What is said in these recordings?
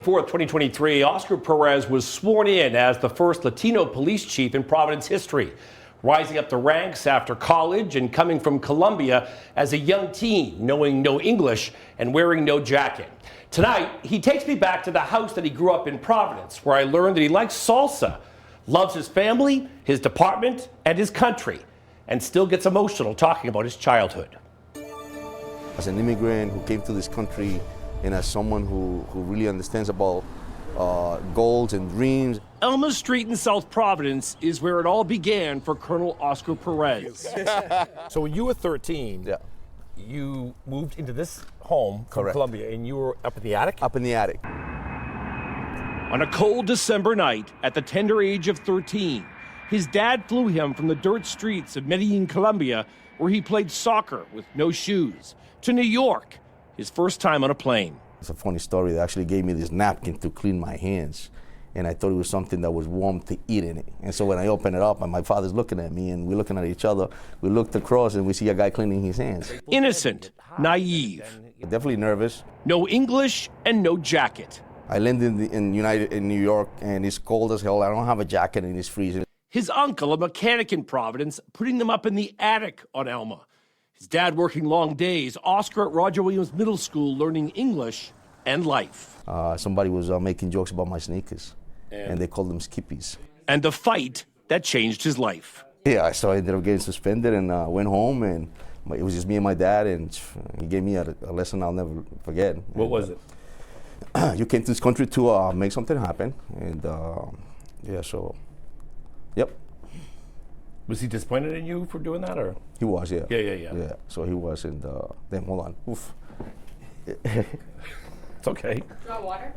4th, 2023, Oscar Perez was sworn in as the first Latino police chief in Providence history, rising up the ranks after college and coming from Colombia as a young teen, knowing no English and wearing no jacket. Tonight, he takes me back to the house that he grew up in Providence, where I learned that he likes salsa, loves his family, his department, and his country, and still gets emotional talking about his childhood. As an immigrant who came to this country and as someone who really understands about goals and dreams. Elma Street in South Providence is where it all began for Colonel Oscar Perez. So when you were 13, Yeah. you moved into this home from Correct. Colombia, and you were up in the attic? Up in the attic. On a cold December night at the tender age of 13, his dad flew him from the dirt streets of Medellin, Colombia, where he played soccer with no shoes, to New York, his first time on a plane. It's a funny story. They actually gave me this napkin to clean my hands, and I thought it was something that was warm to eat in it. And so when I opened it up, and my father's looking at me, and we're looking at each other, we looked across, and we see a guy cleaning his hands. Innocent, naive, Definitely nervous. no English and no jacket. I landed in New York, and it's cold as hell. I don't have a jacket, and it's freezing. His uncle, a mechanic in Providence, putting them up in the attic on Elma. His dad working long days, Oscar at Roger Williams Middle School learning English and life. Somebody was making jokes about my sneakers, and they called them skippies. And the fight that changed his life. Yeah, so I ended up getting suspended and went home, and it was just me and my dad, and he gave me a lesson I'll never forget. What was it? You came to this country to make something happen, and yeah, so, yep. Was he disappointed in you for doing that, or? He was, yeah. Yeah. So he was, and then, hold on. Oof. It's okay. Do you want water?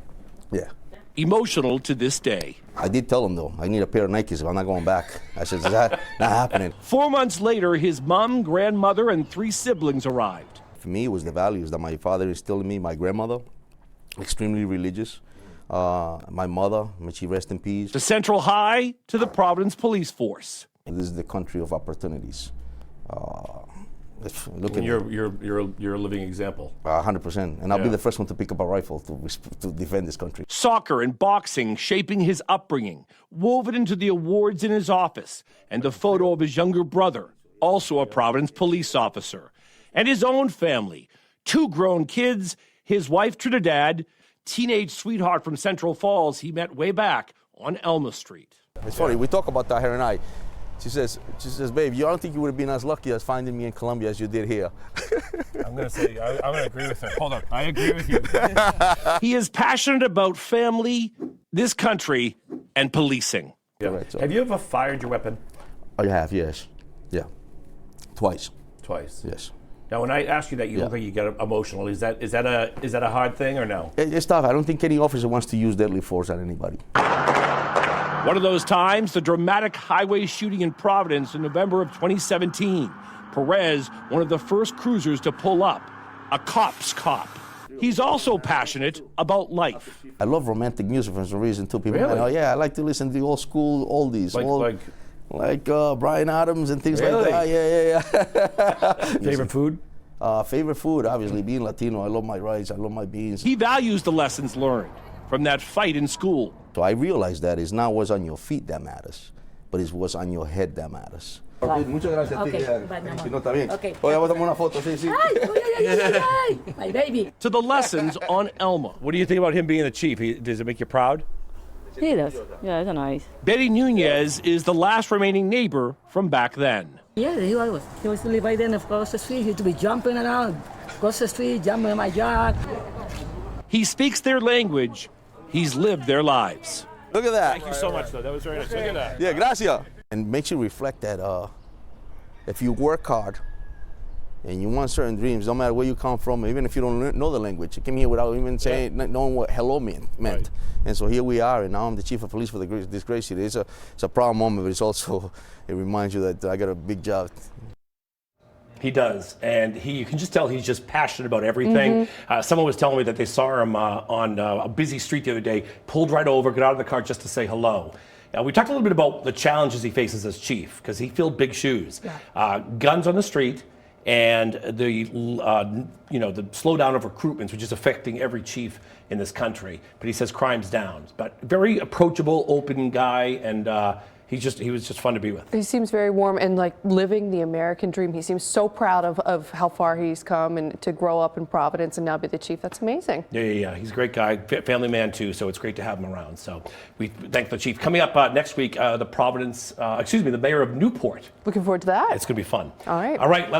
Yeah. Emotional to this day. I did tell him, though, I need a pair of Nikes if I'm not going back. I said, that's not happening. 4 months later, his mom, grandmother, and 3 siblings arrived. For me, it was the values that my father instilled in me. My grandmother, extremely religious. My mother, may she rest in peace. The Central High to the Providence Police Force. This is the country of opportunities. And you're a living example. 100%. And I'll be the first one to pick up a rifle to defend this country. Soccer and boxing shaping his upbringing, woven into the awards in his office, and the photo of his younger brother, also a Providence police officer, and his own family, 2 grown kids, his wife Trinidad, teenage sweetheart from Central Falls he met way back on Elma Street. It's funny, we talk about that, her and I. She says, babe, you don't think you would have been as lucky as finding me in Colombia as you did here. I'm going to say, I'm going to agree with her. Hold on, I agree with you. He is passionate about family, this country, and policing. Yeah. Right, so. Have you ever fired your weapon? I have, yes. Yeah. Twice. Twice. Yes. Now, when I ask you that, you look like you get emotional. Is that a hard thing or no? It's tough. I don't think any officer wants to use deadly force on anybody. One of those times, the dramatic highway shooting in Providence in November of 2017. Perez, one of the first cruisers to pull up, a cop's cop. He's also passionate about life. I love romantic music for some reason too. People, Really? I like to listen to the old school oldies. Like Bryan Adams and things Really? like that. Yeah. Favorite food? Favorite food, obviously, being Latino. I love my rice, I love my beans. He values the lessons learned from that fight in school. So I realized that it's not what's on your feet that matters, but it's what's on your head that matters. Bye. Muchas gracias. Okay, bye, mi amor. No, está bien. Okay. Oye, vamos a tomar una foto, sí, sí. Ay, my baby. To the lessons on Elma. What do you think about him being the chief? Does it make you proud? He does. Yeah, it's nice. Betty Nunez is the last remaining neighbor from back then. Yeah, he was living right there across the street. He used to be jumping around, across the street, jumping in my yard. He speaks their language. He's lived their lives. Look at that. Thank you so much, though. That was very nice. Look at that. Yeah, gracias. And makes you reflect that if you work hard and you want certain dreams, no matter where you come from, even if you don't know the language, you came here without even saying, knowing what hello meant. Right. And so here we are, and now I'm the chief of police for this great city. It's a proud moment, but it's also, it reminds you that I got a big job. He does, and you can just tell he's just passionate about everything. Someone was telling me that they saw him on a busy street the other day, pulled right over, got out of the car just to say hello. We talked a little bit about the challenges he faces as chief, because he filled big shoes. Guns on the street, and the you know, the slowdown of recruitments, which is affecting every chief in this country. But he says crime's down. But very approachable, open guy, and he was just fun to be with. He seems very warm and like living the American dream. He seems so proud of how far he's come and to grow up in Providence and now be the chief. That's amazing. Yeah. He's a great guy, family man too. So it's great to have him around. So we thank the chief. Coming up next week, the mayor of Newport. Looking forward to that. It's going to be fun. All right. All right.